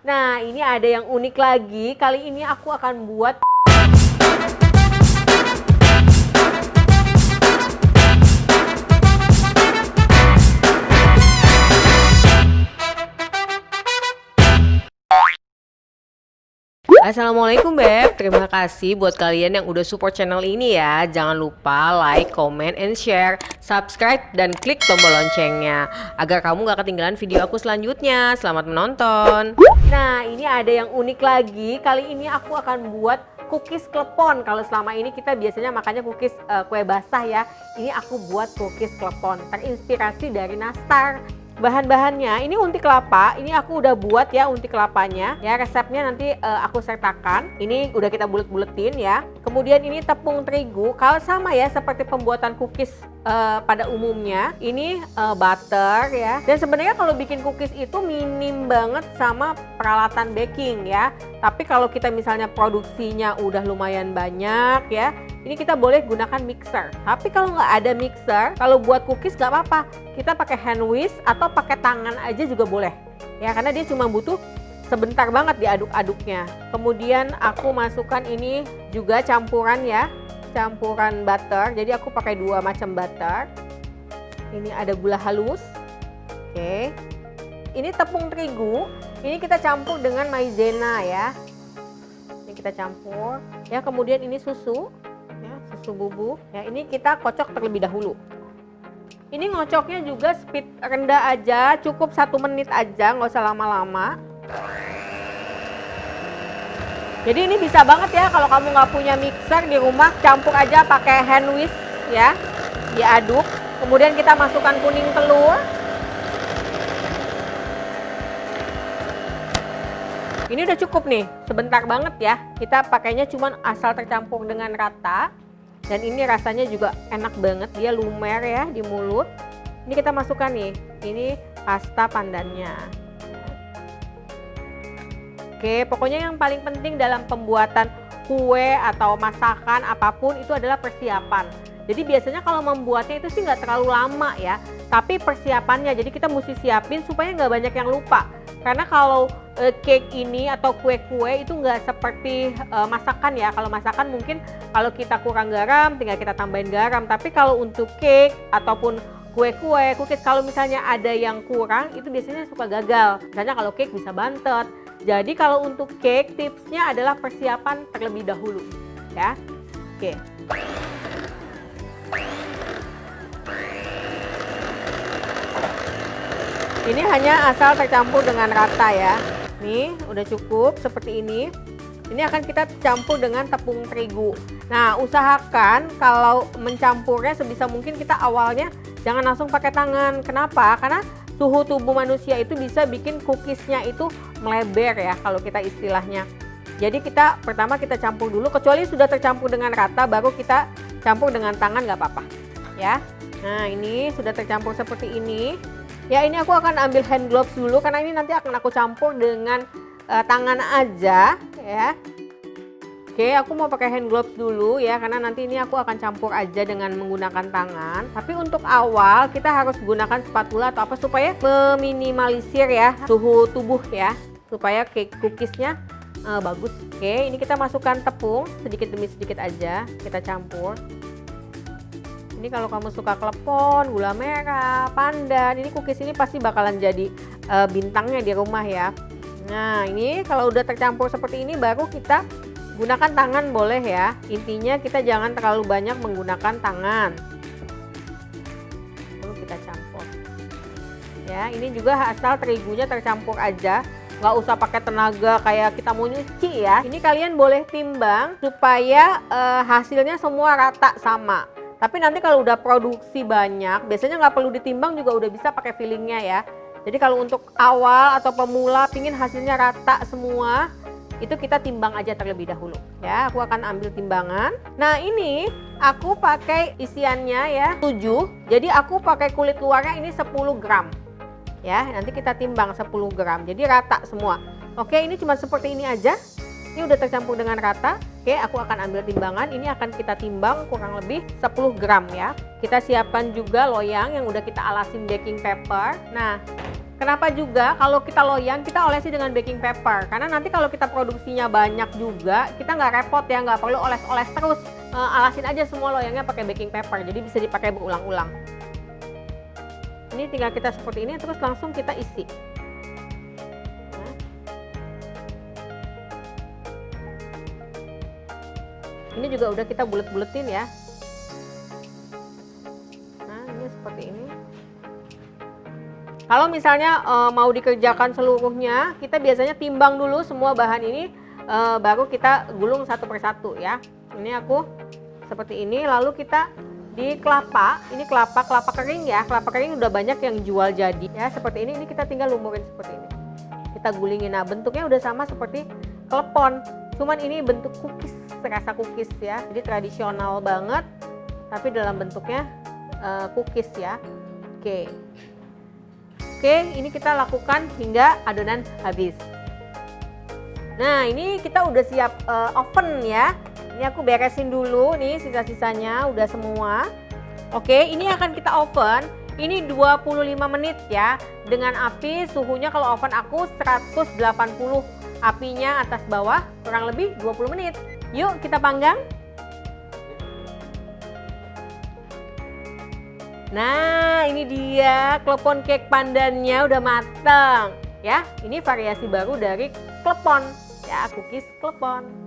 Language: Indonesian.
Nah, ini ada yang unik lagi. Kali ini aku akan buat Assalamualaikum Beb, terima kasih buat kalian yang udah support channel ini ya. Jangan lupa like, comment, and share, subscribe, dan klik tombol loncengnya agar kamu gak ketinggalan video aku selanjutnya. Selamat menonton. Nah, ini ada yang unik lagi. Kali ini aku akan buat cookies klepon. Kalau selama ini kita biasanya makannya cookies kue basah ya. Ini aku buat cookies klepon, terinspirasi dari nastar. Bahan-bahannya ini unti kelapa, ini aku udah buat ya unti kelapanya ya, resepnya nanti aku sertakan. Ini udah kita bulet-buletin ya. Kemudian ini tepung terigu, kalau sama ya seperti pembuatan cookies pada umumnya. Ini butter ya. Dan sebenarnya kalau bikin cookies itu minim banget sama peralatan baking ya. Tapi kalau kita misalnya produksinya udah lumayan banyak ya, ini kita boleh gunakan mixer. Tapi kalau nggak ada mixer, kalau buat cookies nggak apa-apa. Kita pakai hand whisk atau pakai tangan aja juga boleh. Ya, karena dia cuma butuh sebentar banget diaduk-aduknya. Kemudian aku masukkan ini juga campuran ya, campuran butter. Jadi aku pakai 2 macam butter. Ini ada gula halus. Oke. Ini tepung terigu. Ini kita campur dengan maizena ya. Ini kita campur. Ya, kemudian ini susu. Ya, susu bubuk. Ya, ini kita kocok terlebih dahulu. Ini ngocoknya juga speed rendah aja, cukup 1 menit aja, nggak usah lama-lama. Jadi ini bisa banget ya kalau kamu nggak punya mixer di rumah, campur aja pakai hand whisk ya, diaduk. Kemudian kita masukkan kuning telur. Ini udah cukup nih, sebentar banget ya. Kita pakainya cuman asal tercampur dengan rata. Dan ini rasanya juga enak banget, dia lumer ya di mulut. Ini kita masukkan nih, ini pasta pandannya. Oke, pokoknya yang paling penting dalam pembuatan kue atau masakan apapun itu adalah persiapan. Jadi biasanya kalau membuatnya itu sih nggak terlalu lama ya, tapi persiapannya. Jadi kita mesti siapin supaya nggak banyak yang lupa. Karena kalau cake ini atau kue-kue itu nggak seperti masakan ya. Kalau masakan mungkin kalau kita kurang garam tinggal kita tambahin garam. Tapi kalau untuk cake ataupun kue-kue, cookies kalau misalnya ada yang kurang itu biasanya suka gagal. Misalnya kalau cake bisa bantet. Jadi kalau untuk cake tipsnya adalah persiapan terlebih dahulu ya. Oke. Ini hanya asal tercampur dengan rata ya. Nih udah cukup seperti ini. Ini akan kita campur dengan tepung terigu. Nah, usahakan kalau mencampurnya sebisa mungkin kita awalnya jangan langsung pakai tangan. Kenapa? Karena suhu tubuh manusia itu bisa bikin cookiesnya itu meleber ya kalau kita istilahnya. Jadi kita pertama kita campur dulu, kecuali sudah tercampur dengan rata baru kita campur dengan tangan nggak apa-apa ya. Nah, ini sudah tercampur seperti ini. Ya, ini aku akan ambil hand gloves dulu karena ini nanti akan aku campur dengan tangan aja ya. Oke, aku mau pakai hand gloves dulu ya karena nanti ini aku akan campur aja dengan menggunakan tangan. Tapi untuk awal kita harus gunakan spatula atau apa supaya meminimalisir ya suhu tubuh ya, supaya cake cookiesnya bagus. Oke, ini kita masukkan tepung sedikit demi sedikit aja, kita campur. Ini kalau kamu suka klepon, gula merah, pandan, ini cookies ini pasti bakalan jadi bintangnya di rumah ya. Nah, ini kalau udah tercampur seperti ini baru kita gunakan tangan boleh ya. Intinya kita jangan terlalu banyak menggunakan tangan. Lalu kita campur. Ya, ini juga asal terigunya tercampur aja. Nggak usah pakai tenaga kayak kita mau nyuci ya. Ini kalian boleh timbang supaya hasilnya semua rata sama. Tapi nanti kalau udah produksi banyak, biasanya nggak perlu ditimbang juga udah bisa pakai fillingnya ya. Jadi kalau untuk awal atau pemula pingin hasilnya rata semua, itu kita timbang aja terlebih dahulu. Ya, aku akan ambil timbangan. Nah, ini aku pakai isiannya ya 7. Jadi aku pakai kulit luarnya ini 10 gram. Ya, nanti kita timbang 10 gram. Jadi rata semua. Oke, ini cuma seperti ini aja. Ini udah tercampur dengan rata. Oke, aku akan ambil timbangan. Ini akan kita timbang kurang lebih 10 gram ya. Kita siapkan juga loyang yang udah kita alasin baking paper. Nah, Kenapa juga kalau kita loyang kita olesi dengan baking paper, karena nanti kalau kita produksinya banyak juga kita nggak repot ya, nggak perlu oles-oles terus. Alasin aja semua loyangnya pakai baking paper, jadi bisa dipakai berulang-ulang. Ini tinggal kita seperti ini terus langsung kita isi. Nah. Ini juga udah kita bulet-buletin ya. Nah ini seperti ini. Kalau misalnya mau dikerjakan seluruhnya, kita biasanya timbang dulu semua bahan ini, baru kita gulung satu persatu ya. Ini aku seperti ini, lalu kita di kelapa, ini kelapa kering ya, kelapa kering udah banyak yang jual jadi ya, seperti ini kita tinggal lumurin seperti ini. Kita gulingin, nah bentuknya udah sama seperti klepon, cuman ini bentuk cookies, serasa cookies ya, jadi tradisional banget, tapi dalam bentuknya cookies ya. Oke, ini kita lakukan hingga adonan habis. Nah, ini kita udah siap oven ya. Ini aku beresin dulu nih sisa-sisanya udah semua. Oke, ini akan kita oven. Ini 25 menit ya. Dengan api suhunya kalau oven aku 180. Apinya atas bawah kurang lebih 20 menit. Yuk kita panggang. Nah, ini dia klepon cake pandannya udah mateng ya. Ini variasi baru dari klepon ya, cookies klepon.